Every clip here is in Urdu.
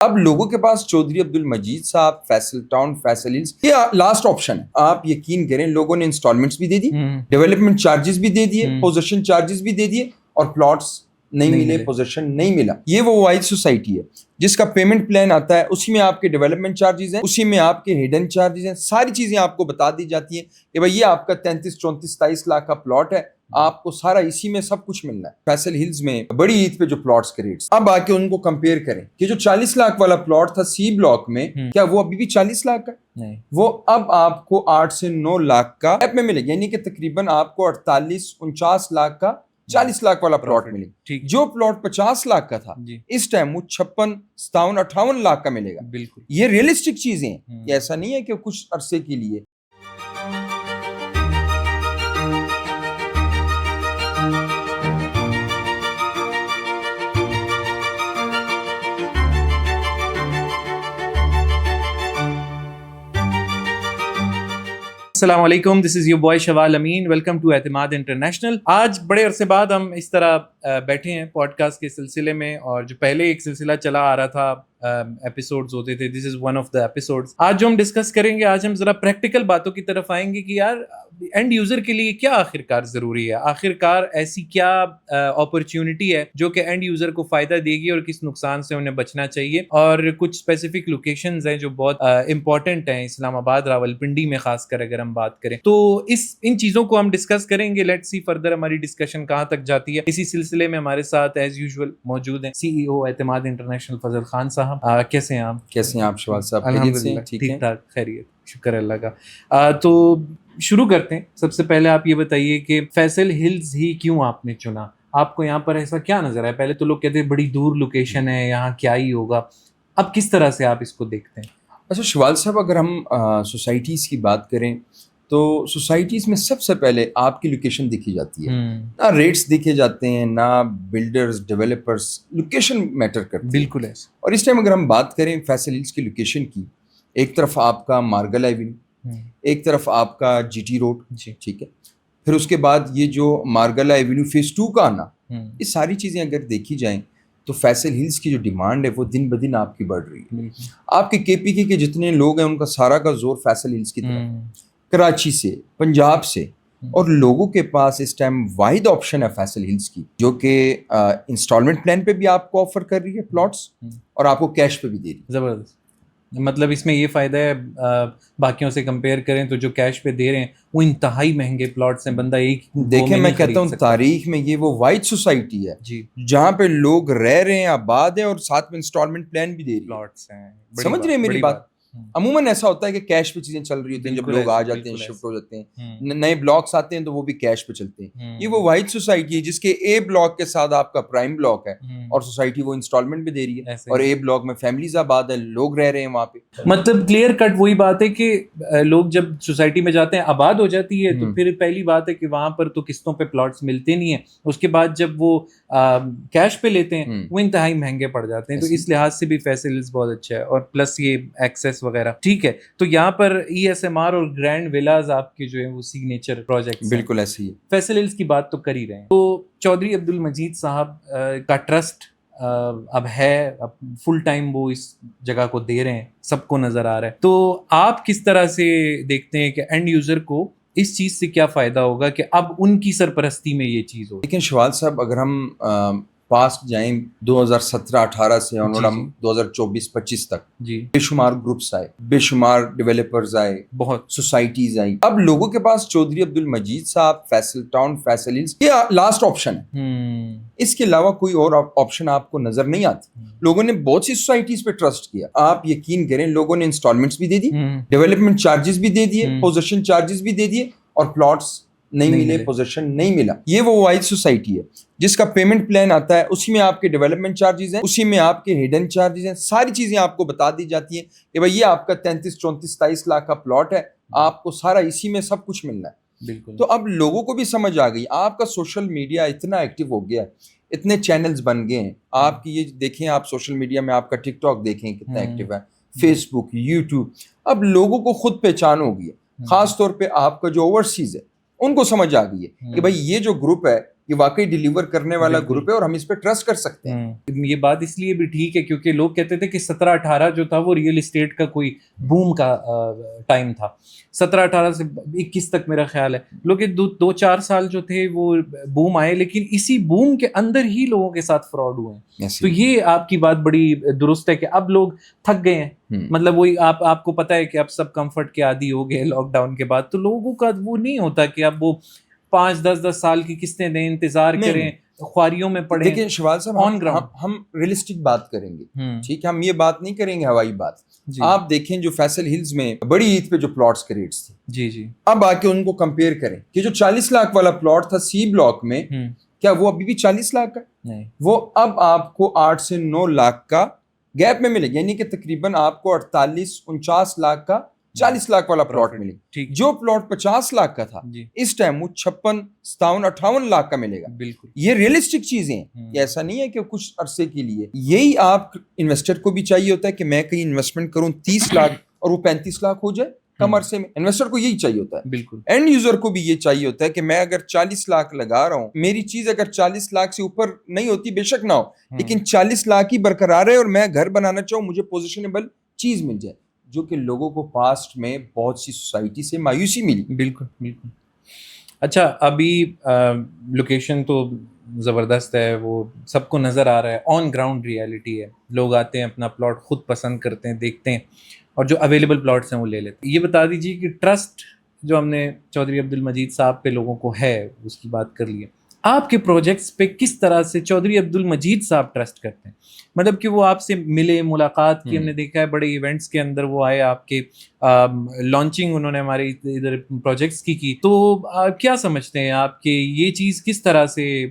اب لوگوں کے پاس چودھری عبد المجید صاحب، فیصل ٹاؤن، فیصل ہلز، یہ لاسٹ آپشن ہے. آپ یقین کریں لوگوں نے انسٹالمنٹس بھی دے دی، ڈیولپمنٹ چارجز بھی دے دیے، پوزیشن چارجز بھی دے دیے، اور پلاٹس نہیں ملے، پوزیشن نہیں ملا. یہ وہ واحد سوسائٹی ہے جس کا پیمنٹ پلان آتا ہے، اسی میں آپ کے ڈیولپمنٹ چارجز ہیں، اسی میں آپ کے ہڈن چارجز ہیں، ساری چیزیں آپ کو بتا دی جاتی ہیں کہ بھائی یہ آپ کا 33 34 27 لاکھ کا پلاٹ ہے، آپ کو سارا اسی میں سب کچھ ملنا ہے. فیصل ہلز میں بڑی عید پہ جو پلاٹس کے ریٹس، اب آ کے ان کو کمپیئر کریں کہ جو 40 لاکھ والا پلاٹ تھا سی بلاک میں، کیا وہ ابھی بھی 40 لاکھ کا؟ نہیں، وہ اب آپ کو 8 سے 9 لاکھ کا ایپ میں ملے گا، یعنی کہ تقریباً آپ کو 48 49 لاکھ کا 40 لاکھ والا پلاٹ ملے گا. جو پلاٹ 50 لاکھ کا تھا اس ٹائم وہ 56 57 58 لاکھ کا ملے گا. بالکل یہ ریئلسٹک چیزیں ہیں، یہ ایسا نہیں ہے کہ کچھ عرصے کے لیے. السلام علیکم، this is your boy Shawal Amin, welcome to Etimaad international. آج بڑے عرصے بعد ہم اس طرح بیٹھے ہیں پوڈ کاسٹ کے سلسلے میں، اور جو پہلے ایک سلسلہ چلا آ رہا تھا، ایپیسوڈز ہوتے تھے، this is one of the episodes. آج جو ہم ڈسکس کریں گے، آج ہم ذرا پریکٹیکل باتوں کی طرف آئیں گے کہ یار اینڈ یوزر کے لیے کیا آخر کار ضروری ہے، آخر کار ایسی کیا اپرچونٹی ہے جو کہ اینڈ یوزر کو فائدہ دے گی، اور کس نقصان سے انہیں بچنا چاہیے. اور کچھ اسپیسیفک لوکیشنز ہیں جو بہت امپورٹنٹ ہیں اسلام آباد، راولپنڈی میں خاص کر اگر ہم بات کریں تو ان چیزوں کو ہم ڈسکس کریں گے. لیٹس سی فردر ہماری ڈسکشن کہاں تک جاتی ہے. اسی سلسلے میں ہمارے ساتھ ایز یوزول موجود ہیں CEO اعتماد انٹرنیشنل فضل خان صاحب. کیسے ہیں آپ؟ کیسے ہیں آپ شوال صاحب؟ الحمدللہ ٹھیک ٹھاک، خیریت، شکر اللہ کا. تو شروع کرتے ہیں. سب سے پہلے آپ یہ بتائیے کہ فیصل ہلز ہی کیوں آپ نے چنا؟ آپ کو یہاں پر ایسا کیا نظر آیا؟ پہلے تو لوگ کہتے ہیں بڑی دور لوکیشن ہے، یہاں کیا ہی ہوگا. اب کس طرح سے آپ اس کو دیکھتے ہیں؟ اچھا شوال صاحب، اگر ہم سوسائٹیز کی بات کریں تو سوسائٹیز میں سب سے پہلے آپ کی لوکیشن دیکھی جاتی ہے، نہ ریٹس دیکھے جاتے ہیں، نہ بلڈرز ڈیولپرز، لوکیشن میٹر کرتی ہے. بالکل ایسا. اور اس ٹائم اگر ہم بات کریں فیصل ہلز کی لوکیشن کی، ایک طرف آپ کا مارگل ایونیو، ایک طرف آپ کا GT روڈ، ٹھیک ہے، پھر اس کے بعد یہ جو مارگل ایونیو فیز 2 کا آنا، یہ ساری چیزیں اگر دیکھی جائیں تو فیصل ہلز کی جو ڈیمانڈ ہے وہ دن بدن آپ کی بڑھ رہی ہے. آپ کے KPK کے جتنے لوگ ہیں ان کا سارا کا زور فیصل ہلز کی طرف، کراچی سے، پنجاب سے، اور لوگوں کے پاس اس ٹائم واحد آپشن ہے فیصل ہلز کی، جو کہ انسٹالمنٹ پلان پہ بھی آپ کو آفر کر رہی ہے پلاٹس، اور آپ کو کیش پہ بھی دے رہی ہے. زبردست. مطلب اس میں یہ فائدہ ہے، باقیوں سے کمپیئر کریں تو جو کیش پہ دے رہے ہیں وہ انتہائی مہنگے پلاٹس ہیں. بندہ ایک دیکھیں، میں کہتا ہوں تاریخ میں یہ وہ واحد سوسائٹی ہے جہاں پہ لوگ رہ رہے ہیں، آباد ہیں، اور ساتھ میں انسٹالمنٹ پلان بھی دے رہے ہیں، پلاٹس ہیں. سمجھ رہے ہیں میری بات؟ عموماً ایسا ہوتا ہے کہ کیش پہ چیزیں چل رہی ہوتی ہیں، جب لوگ آ جاتے ہیں، شفٹ ہو جاتے ہیں، نئے بلاکس آتے ہیں تو وہ بھی کیش پہ چلتے ہیں. یہ وہ واحد سوسائٹی ہے جس کے A بلاک کے ساتھ آپ کا پرائم بلاک ہے، اور سوسائٹی وہ انسٹالمنٹ بھی دے رہی ہے، اور A بلاک میں فیملیز آباد ہیں، لوگ رہ رہے ہیں وہاں پہ. مطلب کلیئر کٹ وہی بات ہے کہ لوگ جب سوسائٹی میں جاتے ہیں، آباد ہو جاتی ہے، تو پھر پہلی بات ہے کہ وہاں پر تو قسطوں پہ پلاٹس ملتے نہیں ہیں. اس کے بعد جب وہ کیش پہ لیتے ہیں وہ انتہائی مہنگے پڑ جاتے ہیں. تو اس لحاظ سے بھی فیصل ہلز بہت اچھا ہے، اور پلس یہ ایکسیس وغیرہ ٹھیک ہے. تو یہاں پر ESMR اور گرینڈ ولاز آپ کے جو ہیں وہ سگنیچر پروجیکٹس ہیں. بالکل ایسے ہی. فیصل ہلز کی بات تو کر ہی رہے ہیں. تو چودھری عبد المجید صاحب کا ٹرسٹ اب ہے، اب فل ٹائم وہ اس جگہ کو دے رہے ہیں، سب کو نظر آ رہا ہے. تو آپ کس طرح سے دیکھتے ہیں کہ اینڈ یوزر کو اس چیز سے کیا فائدہ ہوگا کہ اب ان کی سرپرستی میں یہ چیز ہو؟ لیکن شوال صاحب، اگر ہم پاسٹ جائیں 2017-18 سے اور ہم 2024-25 تک، بے شمار گروپس آئے، بے شمار ڈیولپرز آئے، بہت سوسائٹیز آئیں. اب لوگوں کے پاس چودھری عبد المجید صاحب، فیصل ٹاؤن، فیصل ہلز، یہ لاسٹ آپشن ہے. اس کے علاوہ کوئی اور آپشن آپ کو نظر نہیں آتی. لوگوں نے بہت سی سوسائٹیز پہ ٹرسٹ کیا. آپ یقین کریں لوگوں نے انسٹالمنٹس بھی دے دی، ڈیولپمنٹ چارجز بھی دے دیے، پوزیشن چارجز بھی دے دیے، اور پلاٹس نہیں ملے، پوزیشن نہیں ملا. یہ وہ واحد سوسائٹی ہے جس کا پیمنٹ پلان آتا ہے، اسی میں آپ کے ڈیولپمنٹ چارجز ہیں، اسی میں آپ کے ہڈن چارجز ہیں، ساری چیزیں آپ کو بتا دی جاتی ہیں کہ بھائی یہ آپ کا 33 34 27 لاکھ کا پلاٹ ہے، آپ کو سارا اسی میں سب کچھ ملنا ہے. بالکل. تو اب لوگوں کو بھی سمجھ آ گئی. آپ کا سوشل میڈیا اتنا ایکٹیو ہو گیا ہے، اتنے چینلز بن گئے ہیں. آپ کی یہ دیکھیں، آپ سوشل میڈیا میں آپ کا ٹک ٹاک دیکھیں کتنا ایکٹیو ہے، فیس بک، یوٹیوب. اب لوگوں کو خود پہچان ہو گئی ہے. خاص طور پہ آپ کا جو اوورسیز ہے ان کو سمجھ آ گئی ہے کہ بھائی یہ جو گروپ ہے یہ واقعی ڈیلیور کرنے والا گروپ ہے اور ہم اس پہ ٹرسٹ کر سکتے ہیں. یہ بات اس لیے بھی ٹھیک ہے کیونکہ لوگ کہتے تھے کہ 17-18 جو تھا وہ ریئل اسٹیٹ کا کوئی بوم کا ٹائم تھا. 17-18 سے 21 تک میرا خیال ہے لوگ 2-4 سال جو تھے وہ بوم آئے, لیکن اسی بوم کے اندر ہی لوگوں کے ساتھ فراڈ ہوئے ہیں. تو یہ آپ کی بات بڑی درست ہے کہ اب لوگ تھک گئے ہیں. مطلب وہی آپ کو پتا ہے کہ اب سب کمفرٹ کے عادی ہو گئے لاک ڈاؤن کے بعد, تو لوگوں کا وہ نہیں ہوتا کہ اب وہ 5-10 سال کی قسطیں دیں, انتظار کریں, خواریوں میں پڑیں. دیکھیں شوال صاحب, ہم ریئلسٹک بات کریں گے, ٹھیک ہے, ہم یہ بات نہیں کریں گے ہوائی بات. آپ دیکھیں جو فیصل ہلز میں بڑی عید پہ جو پلاٹس کے ریٹس تھے, جی اب آ کے ان کو کمپیئر کریں کہ جو 40 لاکھ والا پلاٹ تھا سی بلاک میں, کیا وہ ابھی بھی 40 لاکھ کا؟ نہیں, وہ اب آپ کو 8 سے 9 لاکھ کا گیپ میں ملے گا, یعنی کہ تقریباً آپ کو 48-49 لاکھ کا 40 لاکھ والا پلاٹ ملے گا. جو پلاٹ 50 لاکھ کا تھا اس ٹائم وہ 56-57-58 لاکھ کا ملے گا. بالکل یہ ریئلسٹک چیزیں ہیں, یہ ایسا نہیں ہے کہ کچھ عرصے کے لیے. یہی آپ انویسٹر کو بھی چاہیے ہوتا ہے کہ میں کہیں انویسٹمنٹ کروں 30 لاکھ اور وہ 35 لاکھ ہو جائے کم عرصے میں. انویسٹر کو یہی چاہیے ہوتا ہے. بالکل اینڈ یوزر کو بھی یہ چاہیے ہوتا ہے کہ میں اگر 40 لاکھ لگا رہا ہوں, میری چیز اگر 40 لاکھ سے اوپر نہیں ہوتی بے شک نہ ہو, لیکن 40 لاکھ ہی برقرار ہے اور میں گھر بنانا چاہوں, مجھے پوزیشنیبل چیز مل جائے, جو کہ لوگوں کو پاسٹ میں بہت سی سوسائٹی سے مایوسی ملی. بالکل بالکل. اچھا, ابھی لوکیشن تو زبردست ہے, وہ سب کو نظر آ رہا ہے, آن گراؤنڈ ریالٹی ہے. لوگ آتے ہیں, اپنا پلاٹ خود پسند کرتے ہیں, دیکھتے ہیں, اور جو اویلیبل پلاٹس ہیں وہ لے لیتے ہیں. یہ بتا دیجیے کہ ٹرسٹ جو ہم نے چودھری عبدالمجید صاحب پہ لوگوں کو ہے, اس کی بات کر لی ہے, آپ کے پروجیکٹس پہ کس طرح سے چودھری عبدالمجید صاحب ٹرسٹ کرتے ہیں؟ مطلب کہ وہ آپ سے ملے, ملاقات کی, ہم نے دیکھا ہے بڑے ایونٹس کے اندر وہ آئے, آپ کے لانچنگ انہوں نے ہمارے ادھر پروجیکٹس کی, تو کیا سمجھتے ہیں آپ کہ یہ چیز کس طرح سے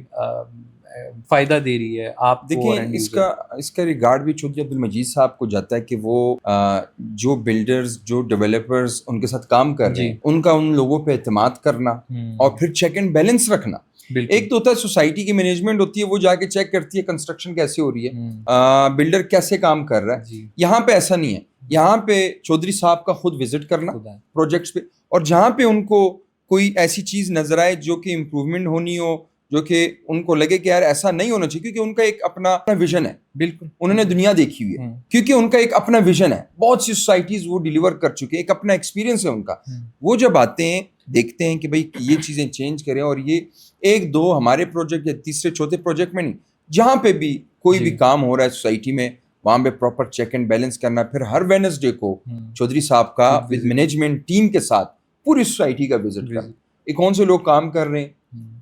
فائدہ دے رہی ہے آپ کو؟ دیکھیں اس کا ریگارڈ بھی چودھری عبدالمجید صاحب کو جاتا ہے کہ وہ جو بلڈرز, جو ڈیولپرز ان کے ساتھ کام کر رہے ہیں, ان کا ان لوگوں پہ اعتماد کرنا اور پھر چیک اینڈ بیلنس رکھنا. ایک تو ہوتا ہے سوسائٹی کی مینجمنٹ ہوتی ہے, وہ جا کے چیک کرتی ہے کنسٹرکشن کیسے ہو رہی ہے, بلڈر کیسے کام کر رہا ہے. یہاں پہ ایسا نہیں ہے, یہاں پہ چودھری صاحب کا خود وزٹ کرنا پروجیکٹس پہ, اور جہاں پہ ان کو کوئی ایسی چیز نظر آئے جو کہ امپروومنٹ ہونی ہو, جو کہ ان کو لگے کہ یار ایسا نہیں ہونا چاہیے, کیونکہ ان کا ایک اپنا ویژن ہے. بالکل, انہوں نے دنیا دیکھی ہوئی ہے, کیونکہ ان کا ایک اپنا ویژن ہے. بہت سی سوسائٹیز وہ ڈیلیور کر چکے, ایک اپنا ایکسپیرینس ہے ان کا. وہ جب آتے ہیں, دیکھتے ہیں کہ بھائی یہ چیزیں چینج کریں, اور یہ 1-2 ہمارے پروجیکٹ یا تیسرے چوتھے پروجیکٹ میں نہیں, جہاں پہ بھی کوئی بھی کام ہو رہا ہے سوسائٹی میں, وہاں پہ پراپر چیک اینڈ بیلنس کرنا. پھر ہر ویڈنسڈے کو چودھری صاحب کا ود مینجمنٹ ٹیم کے ساتھ پوری سوسائٹی کا وزٹ کرنا. یہ کون سے لوگ کام کر رہے ہیں,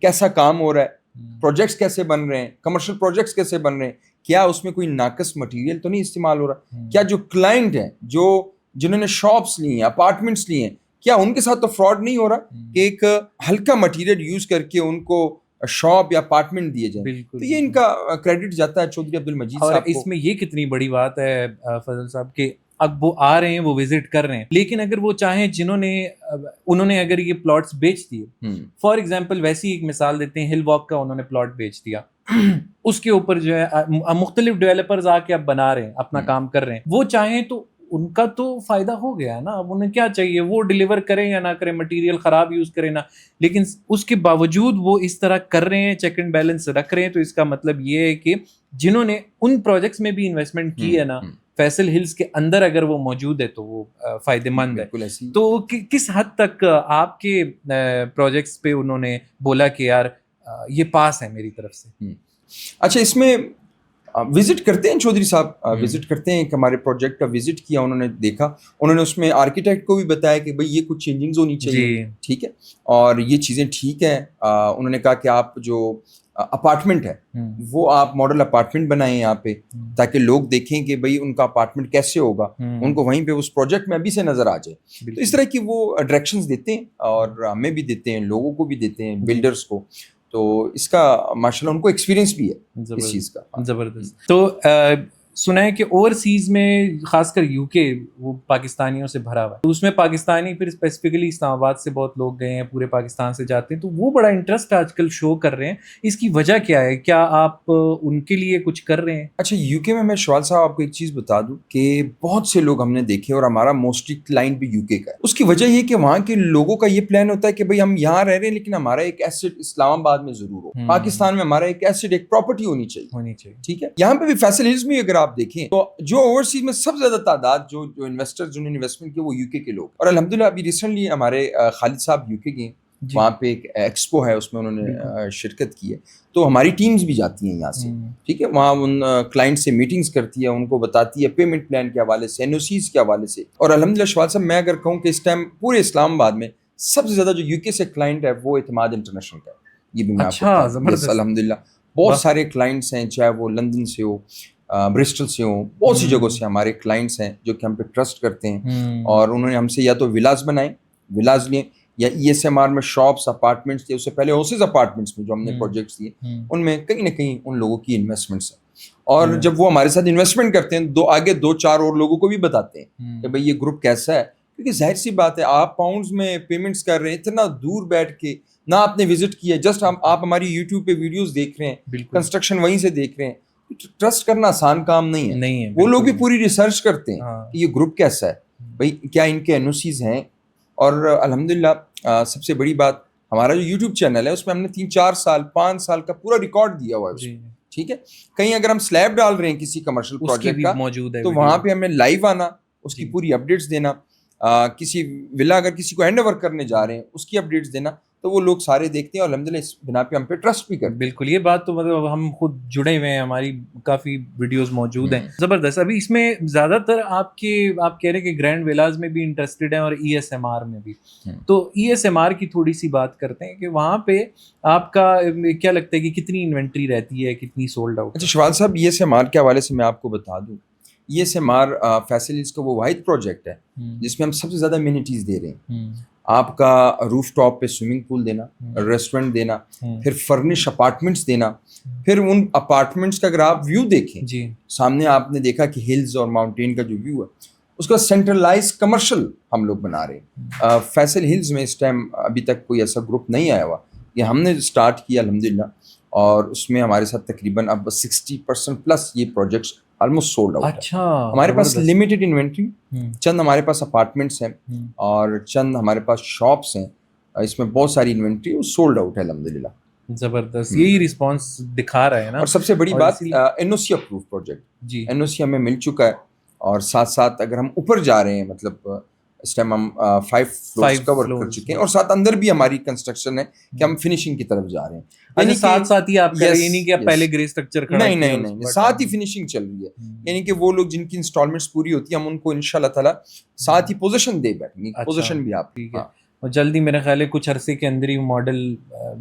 کیسا کام ہو رہا ہے, پروجیکٹس کیسے بن رہے ہیں, کمرشل پروجیکٹس کیسے بن رہے ہیں, کیا اس میں کوئی ناقص مٹیریل تو نہیں استعمال ہو رہا, کیا جو کلائنٹ ہیں, جنہوں نے شاپس لی ہیں, اپارٹمنٹس لی ہیں, کیا ان کے ساتھ تو فراڈ نہیں ہو رہا کہ ایک ہلکا مٹیریل یوز کر کے ان کو شاپ یا اپارٹمنٹ دیے جائیں. تو یہ ان کا کریڈٹ جاتا ہے چودھری عبدالمجید صاحب کو. اس میں یہ کتنی بڑی بات ہے فضل صاحب کہ اب وہ آ رہے ہیں, وہ وزٹ کر رہے ہیں, لیکن اگر وہ چاہیں, انہوں نے اگر یہ پلاٹس بیچ دیے, فار ایگزامپل ویسی ایک مثال دیتے ہیں, ہل واک کا انہوں نے پلاٹ بیچ دیا, اس کے اوپر جو ہے مختلف ڈیولپرز آ کے اب بنا رہے ہیں, اپنا کام کر رہے ہیں, وہ چاہیں تو ان کا تو فائدہ ہو گیا نا. اب انہیں کیا چاہیے, وہ ڈیلیور کریں یا نہ کریں, مٹیریل خراب یوز کریں نہ, لیکن اس کے باوجود وہ اس طرح کر رہے ہیں, چیک اینڈ بیلنس رکھ رہے ہیں. تو اس کا مطلب یہ ہے کہ جنہوں نے ان پروجیکٹس میں بھی انویسٹمنٹ کی ہے نا, فیصل ہلز کے اندر اگر وہ موجود ہے تو وہ فائدہ مند ہے. تو کس حد تک آپ کے پروجیکٹس پہ انہوں نے بولا کہ یار یہ پاس ہے میری طرف سے؟ اچھا, اس میں وزٹ کرتے ہیں چودھری صاحب, وزٹ کرتے ہیں کہ ہمارے پروجیکٹ کا وزٹ کیا, انہوں نے دیکھا, انہوں نے اس میں آرکیٹیکٹ کو بھی بتایا کہ بھئی یہ کچھ چینجنگز ہونی چاہیے, ٹھیک ہے, اور یہ چیزیں ٹھیک ہیں. انہوں نے کہا کہ آپ جو اپارٹمنٹ ہے وہ آپ ماڈل اپارٹمنٹ بنائیں یہاں پہ, تاکہ لوگ دیکھیں کہ بھئی ان کا اپارٹمنٹ کیسے ہوگا, ان کو وہیں پہ اس پروجیکٹ میں ابھی سے نظر آ جائے. تو اس طرح کی وہ ڈائریکشنز دیتے ہیں, اور ہمیں بھی دیتے ہیں, لوگوں کو بھی دیتے ہیں, بلڈرز کو. تو اس کا ماشاءاللہ ان کو ایکسپیرینس بھی ہے اس چیز کا. زبردست. تو سنا ہے کہ اوورسیز میں خاص کر یو کے وہ پاکستانیوں سے بھرا ہوا ہے, تو اس میں پاکستانی پھر اسپیسیفکلی اسلام آباد سے بہت لوگ گئے ہیں, پورے پاکستان سے جاتے ہیں, تو وہ بڑا انٹرسٹ آج کل شو کر رہے ہیں. اس کی وجہ کیا ہے؟ کیا آپ ان کے لیے کچھ کر رہے ہیں؟ اچھا, یو کے میں شوال صاحب آپ کو ایک چیز بتا دوں کہ بہت سے لوگ ہم نے دیکھے اور ہمارا موسٹلی کلائنٹ بھی یو کے کا ہے. اس کی وجہ یہ کہ وہاں کے لوگوں کا یہ پلان ہوتا ہے کہ بھائی ہم یہاں رہ رہے ہیں لیکن ہمارا ایک ایسٹ اسلام آباد میں ضرور ہو, پاکستان میں ہمارا ایک ایسٹ ایک پراپرٹی ہونی چاہیے. ٹھیک ہے, یہاں پہ بھی فیصل ہلز میں اگر آپ دیکھیں تو جو اوورسیز میں سب سے زیادہ تعداد جو انویسٹر جنہوں نے انویسٹمنٹ کی وہ یو کے لوگ, اور الحمدللہ ابھی ریسنٹلی ہمارے خالد صاحب یو کے گئے, وہاں پہ ایک ایکسپو ہے اس میں انہوں نے شرکت کی ہے, تو ہماری ٹیمز بھی جاتی ہیں یہاں سے. ٹھیک ہے, وہاں ان کلائنٹ سے میٹنگز کرتی ہے, ان کو بتاتی ہے پیمنٹ پلان کے حوالے سے, این او سیز کے حوالے سے. اور الحمدللہ شوال صاحب میں اگر کہوں کہ اس ٹائم پورے اسلام آباد میں سب سے زیادہ جو یو کے سے کلائنٹ ہے وہ اعتماد انٹرنیشنل کا ہے. یہ بھی میں آپ کو بتا دوں. الحمدللہ بہت سارے کلائنٹس ہیں, چاہے وہ لندن سے ہو, برسٹل سے ہوں, بہت سی جگہوں سے ہمارے کلائنٹس ہیں جو کہ ہم پہ ٹرسٹ کرتے ہیں, اور انہوں نے ہم سے یا تو ولاز بنائے, ولاز لیے, یا ای ایس ایم آر میں شاپس اپارٹمنٹس تھے, اس سے پہلے ہاؤسز اپارٹمنٹس میں جو ہم نے پروجیکٹس دیے ان میں کہیں نہ کہیں ان لوگوں کی انویسٹمنٹس ہیں. اور جب وہ ہمارے ساتھ انویسٹمنٹ کرتے ہیں تو آگے 2-4 اور لوگوں کو بھی بتاتے ہیں کہ بھائی یہ گروپ کیسا ہے, کیونکہ ظاہر سی بات ہے آپ پاؤنڈز میں پیمنٹس کر رہے ہیں اتنا دور بیٹھ کے, نہ آپ نے وزٹ کیا, جسٹ آپ ہماری یوٹیوب پہ ویڈیوز دیکھ رہے ہیں, کنسٹرکشن وہیں سے دیکھ رہے ہیں. ٹرسٹ کرنا آسان کام نہیں ہے. وہ لوگ بھی پوری ریسرچ کرتے ہیں کہ یہ گروپ کیسا ہے, بھائی کیا ان کے این او سیز ہیں. اور الحمدللہ سب سے بڑی بات, ہمارا جو یوٹیوب چینل ہے اس میں ہم نے 3-4 سال 5 سال کا پورا ریکارڈ دیا ہوا ہے. ٹھیک ہے, کہیں اگر ہم سلیب ڈال رہے ہیں کسی کمرشل پروجیکٹ کا تو وہاں پہ ہمیں لائیو آنا, اس کی پوری اپڈیٹس دینا, کسی ولا اگر کسی کو ہینڈ اوور کرنے جا رہے ہیں اس کی اپڈیٹس دینا, تو وہ لوگ سارے دیکھتے ہیں اور الحمدللہ اس بنا پہ ہم پہ ٹرسٹ بھی کرتے ہیں. بالکل, یہ بات تو مطلب ہم خود جڑے ہوئے ہیں, ہماری کافی ویڈیوز موجود ہیں. زبردست. ابھی اس میں زیادہ تر آپ کہہ رہے ہیں کہ گرینڈ ویلاز میں بھی انٹرسٹڈ ہیں اور ای ایس ایم آر میں بھی, تو ای ایس ایم آر کی تھوڑی سی بات کرتے ہیں کہ وہاں پہ آپ کا کیا لگتا ہے کہ کتنی انوینٹری رہتی ہے, کتنی سولڈ آؤٹ؟ اچھا شوال صاحب, ای ایس ایم آر کے حوالے سے میں آپ کو بتا دوں, E S M R Faisal Hills کا وہ واحد پروجیکٹ ہے جس میں ہم سب سے زیادہ امینٹیز دے رہے ہیں. آپ کا روف ٹاپ پہ سوئمنگ پول دینا, ریسٹورنٹ دینا, پھر فرنش اپارٹمنٹس دینا, پھر ان اپارٹمنٹس کا اگر آپ ویو دیکھیں سامنے آپ نے دیکھا کہ ہلز اور ماؤنٹین کا جو ویو ہے اس کا سینٹرلائز کمرشل ہم لوگ بنا رہے ہیں. فیصل ہلز میں اس ٹائم ابھی تک کوئی ایسا گروپ نہیں آیا ہوا, یہ ہم نے اسٹارٹ کیا الحمدللہ, اور اس میں ہمارے ساتھ تقریباً اب 60% پلس یہ پروجیکٹس آلموسٹ سولڈ آؤٹ ہے. ہمارے پاس لمیٹڈ انوینٹری, چند ہمارے پاس اپارٹمنٹس ہیں اور چند ہمارے پاس شاپس ہیں, اس میں بہت ساری انوینٹری وہ سولڈ آؤٹ ہے الحمدللہ. زبردست, یہی رسپانس دکھا رہا ہے نا. اور سب سے بڑی بات این او سی اپروف پروجیکٹ, این او سی ہمیں مل چکا ہے, اور ساتھ ساتھ اگر ہم اوپر جا رہے ہیں مطلب اس ٹائم ہم 5 فلورز کور کر چکے ہیں, اور ساتھ اندر بھی ہماری کنسٹرکشن ہے کہ ہم فنیشنگ کی طرف جا رہے ہیں. یعنی ساتھ ہی آپ کہہ رہے ہیں, نہیں کہ آپ پہلے گرے اسٹرکچر کھڑا کیا, نہیں, ساتھ ہی فنیشنگ چل رہی ہے. یعنی کہ وہ لوگ جن کی انسٹالمنٹس پوری ہوتی ہیں ہم ان کو انشاءاللہ تعالی ساتھ ہی پوزیشن دے بیٹھیں گے, پوزیشن بھی آپ. ٹھیک ہے, اور جلدی میرے خیال ہے کچھ عرصے کے اندر ہی ماڈل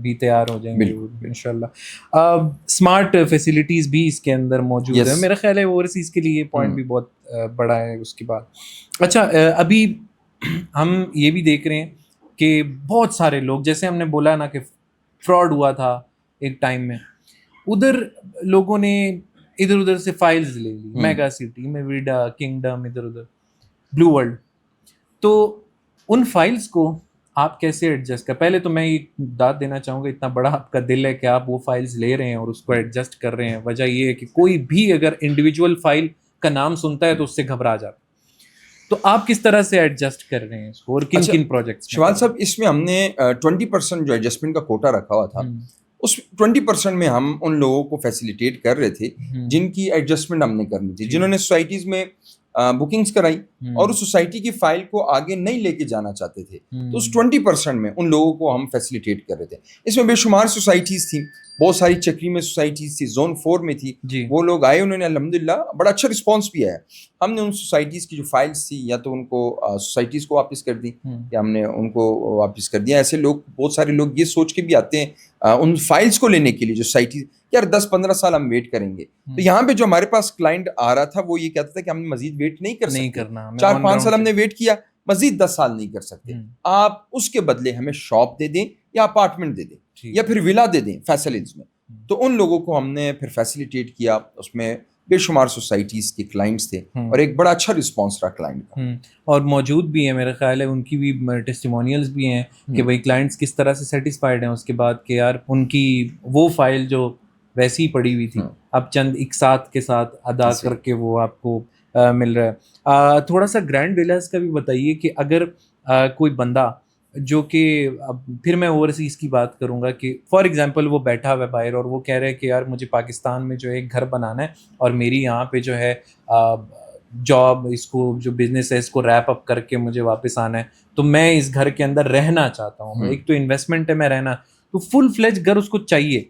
بھی تیار ہو جائیں گے انشاءاللہ. اسمارٹ فیسلٹیز بھی اس کے اندر موجود ہیں میرا خیال ہے, اوورسیز کے لیے یہ پوائنٹ بھی بہت بڑا ہے. اس کے بعد اچھا, ابھی ہم یہ بھی دیکھ رہے ہیں کہ بہت سارے لوگ, جیسے ہم نے بولا نا کہ فراڈ ہوا تھا ایک ٹائم میں, ادھر لوگوں نے ادھر ادھر سے فائلز لے لی, میگا سٹی میں ویڈا کنگڈم ادھر ادھر بلو ورلڈ, تو ان فائلز کو آپ کیسے ایڈجسٹ کر؟ پہلے تو میں یہ داد دینا چاہوں گا, اتنا بڑا آپ کا دل ہے کہ آپ وہ فائلز لے رہے ہیں اور اس کو ایڈجسٹ کر رہے ہیں. وجہ یہ ہے کہ کوئی بھی اگر انڈیویجول فائل کا نام سنتا ہے تو اس سے گھبرا جاتا. تو آپ کس طرح سے ایڈجسٹ کر رہے ہیں اس کو, اور کن پروجیکٹس؟ شوال صاحب, اس میں ہم نے 20% جو ایڈجسٹمنٹ کا کوٹا رکھا ہوا تھا, اس 20% میں ہم ان لوگوں کو فیسیلیٹیٹ کر رہے تھے جن کی ایڈجسٹمنٹ ہم نے کرنی تھی, جنہوں نے سوسائٹیز میں بکنگز کرائی اور اس سوسائٹی کی فائل کو آگے نہیں لے کے جانا چاہتے تھے, تو اس 20% میں ان لوگوں کو ہم فیسیلیٹیٹ کر رہے تھے. اس میں بے شمار سوسائٹیز تھیں, بہت ساری چکری میں سوسائٹیز تھی, زون 4 میں تھی. وہ لوگ آئے, انہوں نے الحمدللہ بڑا اچھا رسپانس بھی آیا. ہم نے ان سوسائٹیز کی جو فائلس تھی یا تو ان کو سوسائٹیز کو واپس کر دی یا ہم نے ان کو واپس کر دیا. ایسے لوگ, بہت سارے لوگ یہ سوچ کے بھی آتے ہیں ان فائلس کو لینے کے لیے جو سوسائٹیز, یار 10-15 سال ہم ویٹ کریں گے. تو یہاں پہ جو ہمارے پاس کلائنٹ آ رہا تھا وہ یہ کہتا تھا کہ ہم مزید ویٹ نہیں کر سکتے, 4-5 سال ہم نے ویٹ کیا, مزید 10 سال نہیں کر سکتے. آپ اس کے بدلے ہمیں شاپ دے دیں یا اپارٹمنٹ دے دیں یا پھر ولا دے دیں فیصل ہلز میں. تو ان لوگوں کو ہم نے پھر فیسیلیٹیٹ کیا, اس میں بے شمار سوسائٹیز کے کلائنٹس تھے اور ایک بڑا اچھا رسپانس رہا کلائنٹ کا. اور موجود بھی ہیں میرا خیال ہے, ان کی بھی ٹیسٹیمونیلز بھی ہیں کہ بھائی کلائنٹس کس طرح سے سیٹسفائیڈ ہیں اس کے بعد کہ یار ان کی وہ فائل جو ویسی ہی پڑی ہوئی تھی اب چند اقساط کے ساتھ ادا کر کے وہ آپ کو مل رہا ہے. تھوڑا سا گرینڈ ویلاز کا بھی بتائیے کہ اگر کوئی بندہ جو کہ اب پھر میں اوورسیز کی بات کروں گا کہ فار ایگزامپل وہ بیٹھا ہوا ہے باہر اور وہ کہہ رہے ہیں کہ یار مجھے پاکستان میں جو ہے ایک گھر بنانا ہے اور میری یہاں پہ جو ہے جاب, اس کو جو بزنس ہے اس کو ریپ اپ کر کے مجھے واپس آنا ہے, تو میں اس گھر کے اندر رہنا چاہتا ہوں. ایک تو انویسٹمنٹ ہے میں رہنا, تو فل فلیج گھر اس کو چاہیے.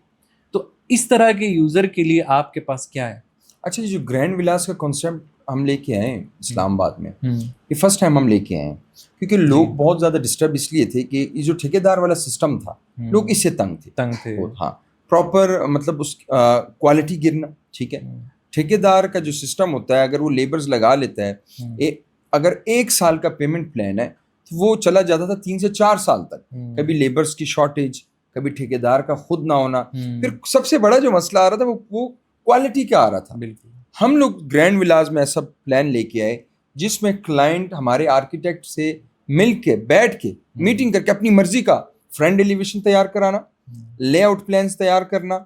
تو اس طرح کے یوزر کے لیے آپ کے پاس کیا ہے؟ اچھا, جو گرینڈ ولاز کا کانسیپٹ ہم لے کے آئے ہیں اسلام آباد میں, یہ فرسٹ ٹائم ہم لے کے آئے ہیں کیونکہ لوگ بہت زیادہ ڈسٹرب اس لیے تھے کہ یہ جو ٹھیکیدار والا سسٹم تھا لوگ اس سے تنگ تھے. ہاں, پراپر مطلب اس کوالٹی گرنا, ٹھیک ہے, ٹھیکیدار کا جو سسٹم ہوتا ہے اگر وہ لیبرز لگا لیتا ہے, اگر 1 سال کا پیمنٹ پلان ہے تو وہ چلا جاتا تھا 3 سے 4 سال تک. کبھی لیبرز کی شارٹیج, کبھی ٹھیکیدار کا خود نہ ہونا, پھر سب سے بڑا جو مسئلہ آ رہا تھا وہ کوالٹی کا آ رہا تھا. ہم لوگ گرینڈ ولاز میں ایسا پلان لے کے آئے جس میں کلائنٹ ہمارے آرکیٹیکٹ سے مل کے بیٹھ کے میٹنگ کر کے اپنی مرضی کا فرنٹ ایلیویشن تیار کرانا, لے آؤٹ پلانس تیار کرنا,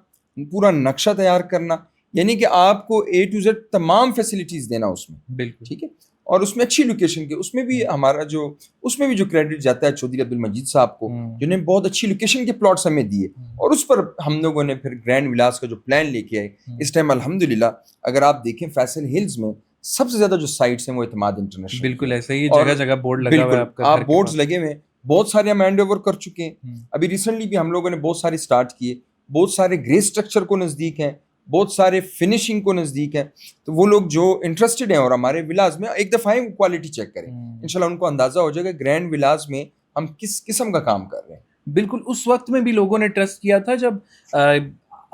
پورا نقشہ تیار کرنا, یعنی کہ آپ کو A to Z تمام فیسلٹیز دینا اس میں. بالکل ٹھیک ہے, اور اس میں اچھی لوکیشن کے, اس میں بھی ہمارا اس میں بھی جو کریڈٹ جاتا ہے چودھری عبد المجید صاحب کو, جنہیں بہت اچھی لوکیشن کے پلاٹس ہمیں دیے, اور اس پر ہم لوگوں نے پھر گرینڈ ولاز کا جو پلان لے کے آئے. اس ٹائم الحمدللہ اگر آپ دیکھیں فیصل ہلز میں سب سے زیادہ جو سائٹس ہیں وہ اعتماد انٹرنیشنل. بالکل ایسے ہی جگہ جگہ بورڈ لگا ہوا ہے آپ کا, آپ بورڈز لگے ہوئے ہیں, بہت سارے ہم ہینڈ اوور کر چکے ہیں. ابھی ریسنٹلی بھی ہم لوگوں نے بہت سارے اسٹارٹ کیے, بہت سارے گرے اسٹرکچر کو نزدیک ہیں, بہت سارے فنشنگ کو نزدیک ہیں. تو وہ لوگ جو انٹرسٹڈ ہیں اور ہمارے ولاز میں ایک دفعہ ہی کوالٹی چیک کریں, انشاءاللہ ان کو اندازہ ہو جائے گا گرینڈ ولاز میں ہم کس قسم کا کام کر رہے ہیں. بالکل اس وقت میں بھی لوگوں نے ٹرسٹ کیا تھا جب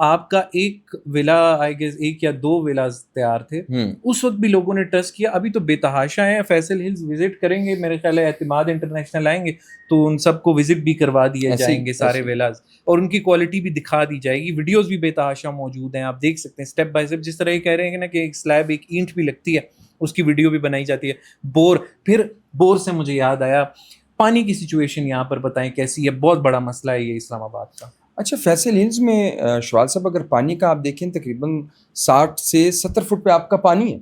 آپ کا ایک ولا آئی گیس 1 یا 2 ولاز تیار تھے, اس وقت بھی لوگوں نے ٹرسٹ کیا. ابھی تو بے تحاشا ہیں, فیصل ہلز وزٹ کریں گے میرے خیال ہے, اعتماد انٹرنیشنل آئیں گے تو ان سب کو وزٹ بھی کروا دیے جائیں گے سارے ولاز, اور ان کی کوالٹی بھی دکھا دی جائے گی. ویڈیوز بھی بے تحاشا موجود ہیں, آپ دیکھ سکتے ہیں اسٹیپ بائی اسٹیپ. جس طرح یہ کہہ رہے ہیں نا کہ ایک سلیب ایک اینٹ بھی لگتی ہے, اس کی ویڈیو بھی بنائی جاتی ہے. پھر بور سے مجھے یاد آیا, پانی کی سچویشن یہاں پر بتائیں کیسی ہے؟ بہت بڑا مسئلہ ہے یہ اسلام آباد کا. اچھا, فیصل ہلز میں شوال صاحب اگر پانی کا آپ دیکھیں تقریباً 60 سے 70 فٹ پہ آپ کا پانی ہے.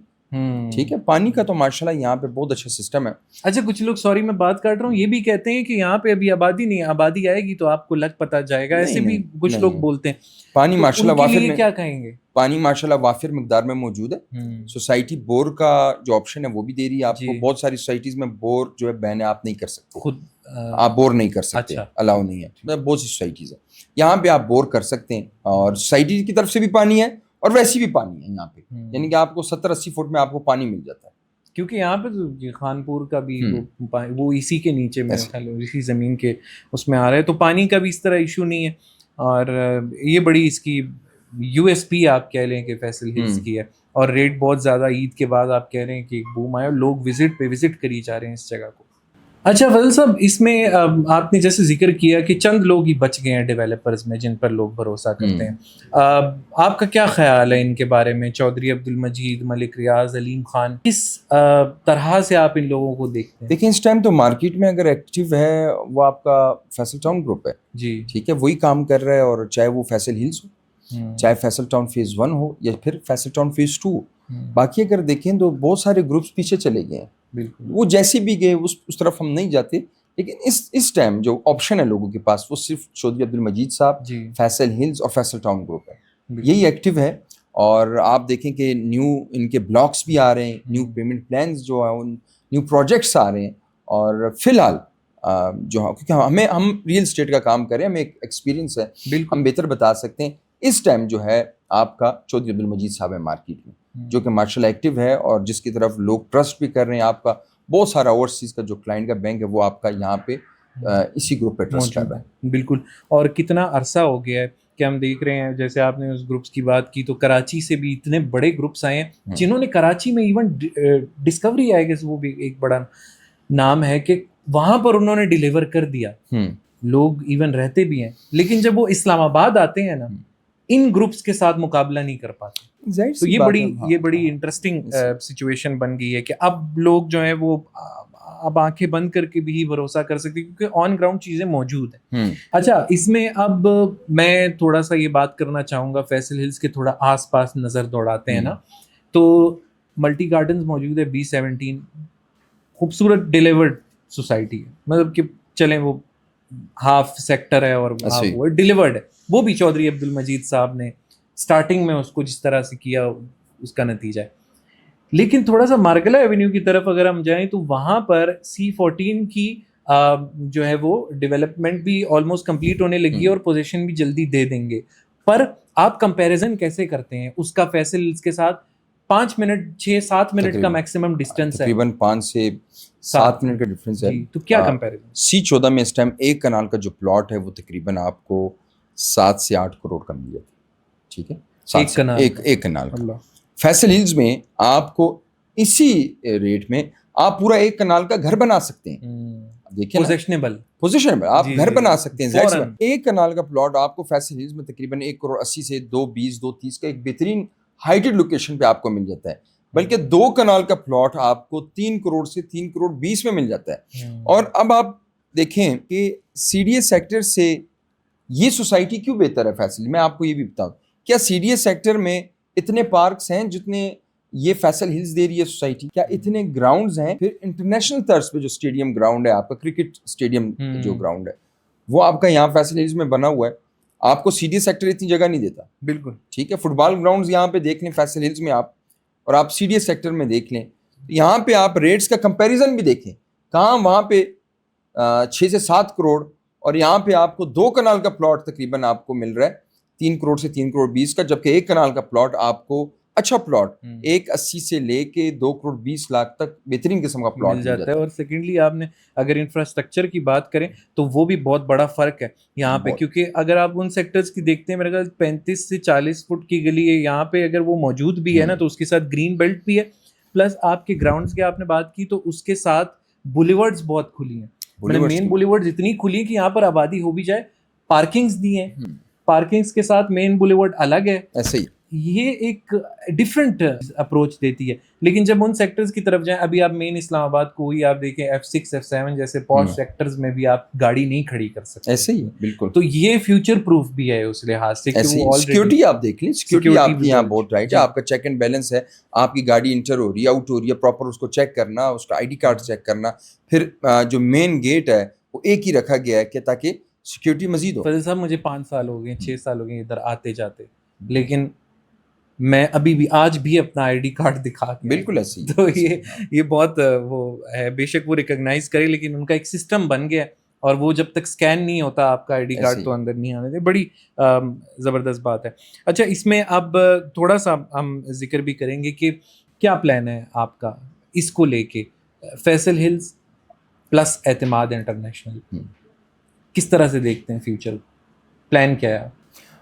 ٹھیک ہے, پانی کا تو ماشاءاللہ یہاں پہ بہت اچھا سسٹم ہے. اچھا, کچھ لوگ, سوری میں بات کاٹ رہا ہوں, یہ بھی کہتے ہیں کہ یہاں پہ ابھی آبادی نہیں ہے, آبادی آئے گی تو آپ کو لگ پتہ جائے گا, ایسے بھی کچھ لوگ بولتے ہیں. پانی ماشاءاللہ وافر میں, کیا کہیں گے؟ پانی ماشاءاللہ وافر مقدار میں موجود ہے. سوسائٹی بور کا جو آپشن ہے وہ بھی دے رہی ہے آپ کو. بہت ساری سوسائٹیز میں بور جو ہے بین آپ نہیں کر سکتے, خود آپ بور نہیں کر سکتے, الاؤ نہیں ہے. بہت سی سوسائٹیز ہیں یہاں پہ آپ بور کر سکتے ہیں, اور سوسائٹی کی طرف سے بھی پانی ہے اور ویسی بھی پانی ہے یہاں پہ, یعنی کہ آپ کو 70-80 فٹ میں آپ کو پانی مل جاتا ہے. کیونکہ یہاں پہ تو خانپور کا بھی وہ اسی کے نیچے میں اسی زمین کے اس میں آ رہا ہے, تو پانی کا بھی اس طرح ایشو نہیں ہے. اور یہ بڑی اس کی یو ایس پی آپ کہہ لیں کہ فیصل ہلز کی ہے, اور ریٹ بہت زیادہ. عید کے بعد آپ کہہ رہے ہیں کہ ایک بوم آیا, لوگ وزٹ کری جا رہے ہیں اس جگہ کو. اچھا فضل صاحب, اس میں آپ نے جیسے ذکر کیا کہ چند لوگ ہی بچ گئے ہیں ڈیولپرز میں جن پر لوگ بھروسہ کرتے ہیں. آپ کا کیا خیال ہے ان کے بارے میں؟ چودھری عبد المجید, ملک ریاض, علیم خان, کس طرح سے آپ ان لوگوں کو دیکھتے ہیں؟ دیکھیں, اس ٹائم تو مارکیٹ میں اگر ایکٹیو ہے وہ آپ کا فیصل ٹاؤن گروپ ہے. جی ٹھیک ہے, وہی کام کر رہا ہے, اور چاہے وہ فیصل ہلز ہو, چاہے فیصل ٹاؤن فیز 1 ہو, یا پھر فیصل ٹاؤن فیز 2 ہو. باقی اگر دیکھیں تو بہت سارے گروپس پیچھے چلے گئے ہیں. بالکل, وہ جیسے بھی گئے اس طرف ہم نہیں جاتے, لیکن اس ٹائم جو آپشن ہے لوگوں کے پاس وہ صرف چودھری عبد المجید صاحب, فیصل ہلز اور فیصل ٹاؤن گروپ ہے. یہی ایکٹیو ہے. اور آپ دیکھیں کہ نیو ان کے بلاکس بھی آ رہے ہیں, نیو پیمنٹ پلانز جو ہیں, نیو پروجیکٹس آ رہے ہیں. اور فی الحال جو کیونکہ ہم ریئل اسٹیٹ کا کام کریں, ہمیں ایک ایکسپیرینس ہے, ہم بہتر بتا سکتے ہیں. اس ٹائم جو ہے آپ کا چودھری عبد المجید صاحب ہے مارکیٹ میں, جو کہ ماشاءاللہ ایکٹیو ہے, اور جس کی طرف لوگ ٹرسٹ بھی کر رہے ہیں. آپ کا بہت سارا اوورسیز کا جو کلائنٹ کا بینک ہے وہ آپ کا یہاں پہ اسی گروپ پہ ٹرسٹ کر رہا ہے. بالکل. اور کتنا عرصہ ہو گیا ہے کہ ہم دیکھ رہے ہیں, جیسے آپ نے اس گروپس کی بات کی, تو کراچی سے بھی اتنے بڑے گروپس آئے ہیں جنہوں نے کراچی میں ایون ڈسکوری آئے گا, وہ بھی ایک بڑا نام ہے, کہ وہاں پر انہوں نے ڈیلیور کر دیا. لوگ ایون رہتے بھی ہیں, لیکن جب وہ اسلام آباد آتے ہیں نا ان گروپس کے ساتھ مقابلہ نہیں کر پاتے. تو یہ بڑی انٹرسٹنگ سچویشن بن گئی ہے کہ اب لوگ جو ہیں وہ اب آنکھیں بند کر کے بھی بھروسہ کر سکتے کیونکہ آن گراؤنڈ چیزیں موجود ہیں. اچھا, اس میں اب میں تھوڑا سا یہ بات کرنا چاہوں گا, فیصل ہلز کے تھوڑا آس پاس نظر دوڑاتے ہیں نا, تو ملٹی گارڈنز موجود ہے, B17 خوبصورت ڈیلیورڈ سوسائٹی ہے, مطلب کہ چلیں وہ ہاف سیکٹر ہے اور وہ ڈیلیورڈ ہے. وہ بھی چودھری عبد المجید صاحب نے اسٹارٹنگ میں اس کو جس طرح سے کیا اس کا نتیجہ ہے. لیکن تھوڑا سا مارگلا ایونیو کی طرف اگر ہم جائیں تو وہاں پر C14 کی جو ہے وہ ڈیولپمنٹ بھی آلموسٹ کمپلیٹ ہونے لگی ہے اور پوزیشن بھی جلدی دے دیں گے. پر آپ کمپیریزن کیسے کرتے ہیں اس کا فیصل ہلز کے ساتھ؟ 5 منٹ 6-7 منٹ کا میکسیمم ڈسٹینس ہے, تقریباً 5 سے 7 منٹ کا ڈفرینس ہے. تو کیا کمپیریزن؟ C14 میں اس ٹائم ایک کنال کا جو پلاٹ ہے وہ تقریباً آپ کو 7 سے 8 کروڑ کا مل جاتا ہے. ٹھیک ہے, ایک کنال کا. فیصل ہلز میں آپ کو اسی ریٹ میں آپ پورا ایک کنال کا گھر بنا سکتے ہیں. دیکھیں پوزیشنبل آپ گھر بنا سکتے ہیں. ایک کنال کا پلاٹ آپ کو فیصل ہلز میں تقریباً 1 کروڑ 80 سے 220 230 کا ایک بہترین ہائٹڈ لوکیشن پہ آپ کو مل جاتا ہے. بلکہ 2 کنال کا پلاٹ آپ کو 3 کروڑ سے 3 کروڑ 20 میں مل جاتا ہے. اور اب آپ دیکھیں کہ CDA سیکٹر سے یہ سوسائٹی کیوں بہتر ہے فیصل. میں آپ کو یہ بھی بتاؤں, کیا CDA سیکٹر میں اتنے پارکس ہیں جتنے یہ فیصل ہلز دے رہی ہے سوسائٹی؟ کیا اتنے گراؤنڈز ہیں؟ پھر انٹرنیشنل طرز پہ جو اسٹیڈیم گراؤنڈ ہے آپ کا, کرکٹ اسٹیڈیم جو گراؤنڈ ہے وہ آپ کا یہاں فیصل ہلز میں بنا ہوا ہے. آپ کو CDA سیکٹر اتنی جگہ نہیں دیتا. بالکل ٹھیک ہے, فٹ بال گراؤنڈز یہاں پہ دیکھ لیں فیصل ہلز میں آپ, اور آپ CDA سیکٹر میں دیکھ لیں, یہاں پہ آپ ریٹس کا کمپیریزن بھی دیکھیں. کہاں وہاں پہ 6 سے 7 کروڑ اور یہاں پہ آپ کو 2 کنال کا پلاٹ تقریباً آپ کو مل رہا ہے 3 کروڑ سے 3 کروڑ 20 کا, جبکہ ایک کنال کا پلاٹ آپ کو اچھا پلاٹ 180 سے لے کے 2 کروڑ 20 لاکھ تک بہترین قسم کا پلاٹ مل جاتا ہے. اور سیکنڈلی آپ نے اگر انفراسٹرکچر کی بات کریں تو وہ بھی بہت بڑا فرق ہے یہاں پہ, کیونکہ اگر آپ ان سیکٹرز کی دیکھتے ہیں میرے خیال 35 سے 40 فٹ کی گلی ہے یہاں پہ, اگر وہ موجود بھی ہے نا تو اس کے ساتھ گرین بیلٹ بھی ہے, پلس آپ کے گراؤنڈز کی آپ نے بات کی تو اس کے ساتھ بولیورڈز بہت کھلی ہیں, مین بولیورڈز اتنی کھلی ہیں کہ یہاں پر آبادی ہو بھی جائے. پارکنگز دی ہیں, پارکنگز کے ساتھ مین بولیورڈ الگ ہے. ایسے ہی یہ ایک ڈفرینٹ اپروچ دیتی ہے. لیکن جب ان سیکٹرز کی طرف جائیں, ابھی آپ مین اسلام آباد کو ہی آپ دیکھیں F6 F7 جیسے پوش سیکٹرز میں بھی آپ گاڑی نہیں کھڑی کر سکتے. ایسے ہی بالکل. تو یہ فیوچر پروف بھی ہے اس لحاظ سے. سیکیورٹی آپ دیکھ لیں, سیکیورٹی آپ کی یہاں بہت رائٹ ہے. آپ کا چیک اینڈ بیلنس ہے, آپ کی گاڑی انٹر ہو رہی ہے آؤٹ ہو رہی ہے, پراپر اس کو چیک کرنا, اس کا ID کارڈ چیک کرنا. پھر جو مین گیٹ ہے وہ ایک ہی رکھا گیا ہے کہ تاکہ سیکیورٹی مزید ہو. فضل صاحب مجھے 5 سال ہو گئے 6 سال ہو گئے ادھر آتے جاتے, لیکن میں ابھی بھی آج بھی اپنا ID کارڈ دکھا کے, بالکل ایسے ہی. تو یہ بہت وہ ہے, بے شک وہ ریکگنائز کرے لیکن ان کا ایک سسٹم بن گیا اور وہ جب تک سکین نہیں ہوتا آپ کا ID کارڈ تو اندر نہیں آنے دے. بڑی زبردست بات ہے. اچھا, اس میں اب تھوڑا سا ہم ذکر بھی کریں گے کہ کیا پلان ہے آپ کا اس کو لے کے, فیصل ہلز پلس اعتماد انٹرنیشنل, کس طرح سے دیکھتے ہیں فیوچر پلان کیا ہے؟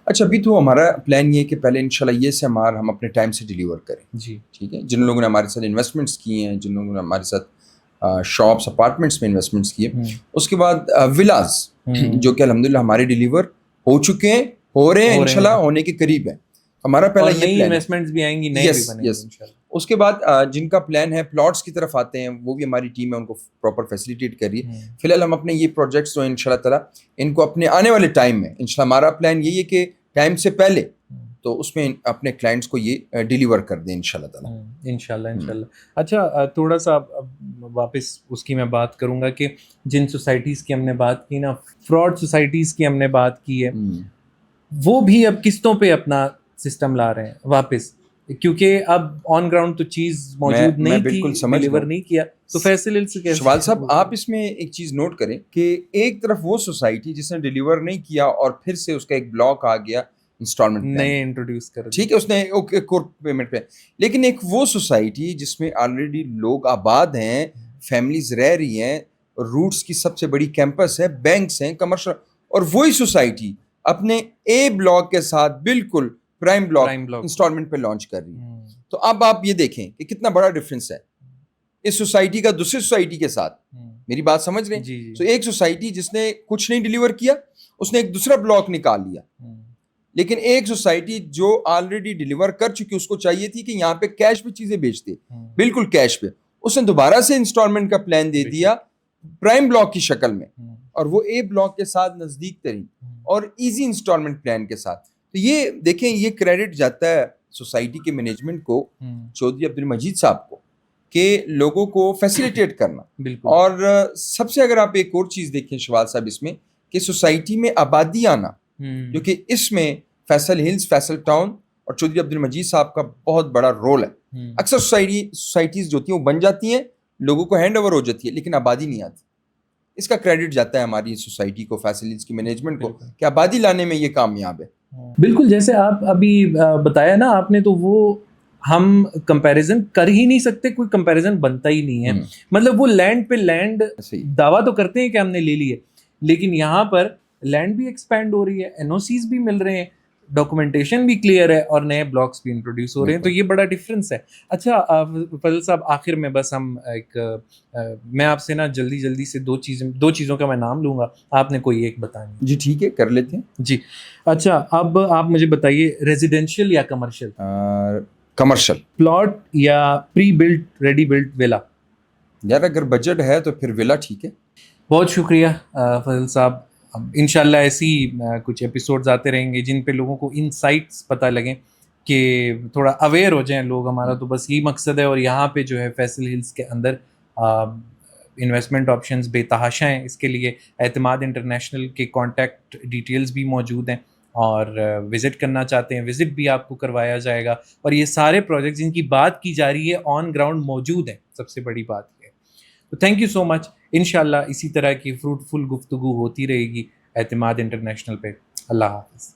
اچھا, ابھی تو ہمارا پلان یہ ہے کہ پہلے انشاءاللہ یہ سیمار ہم اپنے ٹائم سے ڈیلیور کریں. جی ٹھیک ہے, جن لوگوں نے ہمارے ساتھ انویسٹمنٹس کی ہیں, جن لوگوں نے ہمارے ساتھ شاپس اپارٹمنٹس میں انویسٹمنٹس کیے, اس کے بعد ولاز جو کہ الحمدللہ ہمارے ڈیلیور ہو چکے ہیں, ہو رہے ہیں, انشاءاللہ ہونے کے قریب ہیں. ہمارا پہلا یہ پلان ہے. انویسٹمنٹس بھی آئیں گی, نئے بھی بنیں گے انشاءاللہ. اس کے بعد جن کا پلان ہے پلاٹس کی طرف آتے ہیں, وہ بھی ہماری ٹیم ہے ان کو پراپر فیسیلیٹیٹ کر رہی ہے. فی الحال ہم اپنے یہ پروجیکٹس جو ان شاء اللہ تعالیٰ ان کو اپنے آنے والے ٹائم میں انشاءاللہ, ہمارا پلان یہی ہے کہ ٹائم سے پہلے تو اس میں اپنے کلائنٹس کو یہ ڈیلیور کر دیں انشاءاللہ تعالیٰ. انشاءاللہ. اچھا, تھوڑا سا واپس اس کی میں بات کروں گا کہ جن سوسائٹیز کی ہم نے بات کی نا, فراڈ سوسائٹیز کی ہم نے بات کی ہے, وہ بھی اب قسطوں پہ اپنا سسٹم لا رہے ہیں واپس, کیونکہ اب آن گراؤنڈ تو چیز موجود نہیں تھی, ڈیلیور نہیں کیا. تو فیصل ہلز سے شوال صاحب آپ اس میں ایک چیز نوٹ کریں کہ ایک طرف وہ سوسائٹی جس نے ڈیلیور نہیں کیا اور پھر سے اس کا ایک بلاک آ گیا انسٹالمنٹ نئے انٹروڈیوس کر, ٹھیک ہے, اس نے ایک اور پیمنٹ پہ. لیکن ایک وہ سوسائٹی جس میں آلریڈی لوگ آباد ہیں, فیملیز رہ رہی ہیں, روٹس کی سب سے بڑی کیمپس ہے, بینکس ہیں, کمرشل, اور وہی سوسائٹی اپنے اے بلاک کے ساتھ بالکل پرائم بلاک انسٹالمنٹ پہ لانچ کر رہی ہے. تو اب آپ یہ دیکھیں کہ کتنا بڑا ڈفرینس ہے اس سوسائٹی کا دوسری سوسائٹی کے ساتھ. میری بات سمجھ رہے ہیں؟ تو ایک سوسائٹی جس نے کچھ نہیں ڈیلیور کیا, اس نے ایک دوسرا بلاک نکال لیا, لیکن ایک سوسائٹی جو آلریڈی ڈیلیور کر چکی اس کو چاہیے تھی کہ یہاں پہ کیش پہ چیزیں بیچتے، بالکل کیش پہ، اس نے دوبارہ سے انسٹالمنٹ کا پلان دے دیا پرائم بلاک کی شکل میں، اور وہ اے بلاک کے ساتھ نزدیک ترین اور ایزی انسٹالمنٹ پلان کے ساتھ. تو یہ دیکھیں یہ کریڈٹ جاتا ہے سوسائٹی کے مینجمنٹ کو، چودھری عبد المجید صاحب کو، کہ لوگوں کو فیسیلیٹیٹ کرنا. اور سب سے اگر آپ ایک اور چیز دیکھیں شوال صاحب اس میں، کہ سوسائٹی میں آبادی آنا، جو کہ اس میں فیصل ہلز، فیصل ٹاؤن اور چودھری عبد المجید صاحب کا بہت بڑا رول ہے. اکثر سوسائٹیز جو ہوتی ہیں وہ بن جاتی ہیں، لوگوں کو ہینڈ اوور ہو جاتی ہے، لیکن آبادی نہیں آتی. اس کا کریڈٹ جاتا ہے ہماری سوسائٹی کو، فیصل ہلز کی مینجمنٹ کو، کہ آبادی لانے میں یہ کامیاب ہے. بالکل جیسے آپ ابھی بتایا نا آپ نے، تو وہ ہم کمپیریزن کر ہی نہیں سکتے، کوئی کمپیریزن بنتا ہی نہیں ہے. مطلب وہ لینڈ پہ لینڈ دعویٰ تو کرتے ہیں کہ ہم نے لے لی ہے، لیکن یہاں پر لینڈ بھی ایکسپینڈ ہو رہی ہے، این او سیز بھی مل رہے ہیں، ڈاکومنٹیشن بھی کلیئر ہے، اور نئے بلاکس بھی انٹروڈیوس ہو رہے ہیں. تو یہ بڑا ڈفرینس ہے. اچھا فضل صاحب، آخر میں بس ہم میں آپ سے نا جلدی سے دو چیزوں کا میں نام لوں گا، آپ نے کوئی ایک بتانی. جی ٹھیک ہے، کر لیتے ہیں. جی اچھا، اب آپ مجھے بتائیے، ریزیڈینشیل یا کمرشل؟ کمرشل. پلاٹ یا پری بلٹ ریڈی بلٹ ویلا؟ یار اگر بجٹ ہے تو پھر ویلا ٹھیک ہے. بہت شکریہ فضل صاحب. انشاءاللہ ایسی کچھ ایپیسوڈز آتے رہیں گے جن پہ لوگوں کو انسائٹس پتہ لگیں، کہ تھوڑا اویئر ہو جائیں لوگ. ہمارا تو بس یہی مقصد ہے. اور یہاں پہ جو ہے فیصل ہلز کے اندر انویسٹمنٹ آپشنز بے تحاشا ہیں. اس کے لیے اعتماد انٹرنیشنل کے کانٹیکٹ ڈیٹیلز بھی موجود ہیں، اور وزٹ کرنا چاہتے ہیں وزٹ بھی آپ کو کروایا جائے گا. اور یہ سارے پروجیکٹس جن کی بات کی جا رہی ہے آن گراؤنڈ موجود ہیں. سب سے بڑی بات یہ ہے. تو تھینک یو سو مچ. انشاءاللہ اسی طرح کی فروٹفل گفتگو ہوتی رہے گی اعتماد انٹرنیشنل پہ. اللہ حافظ.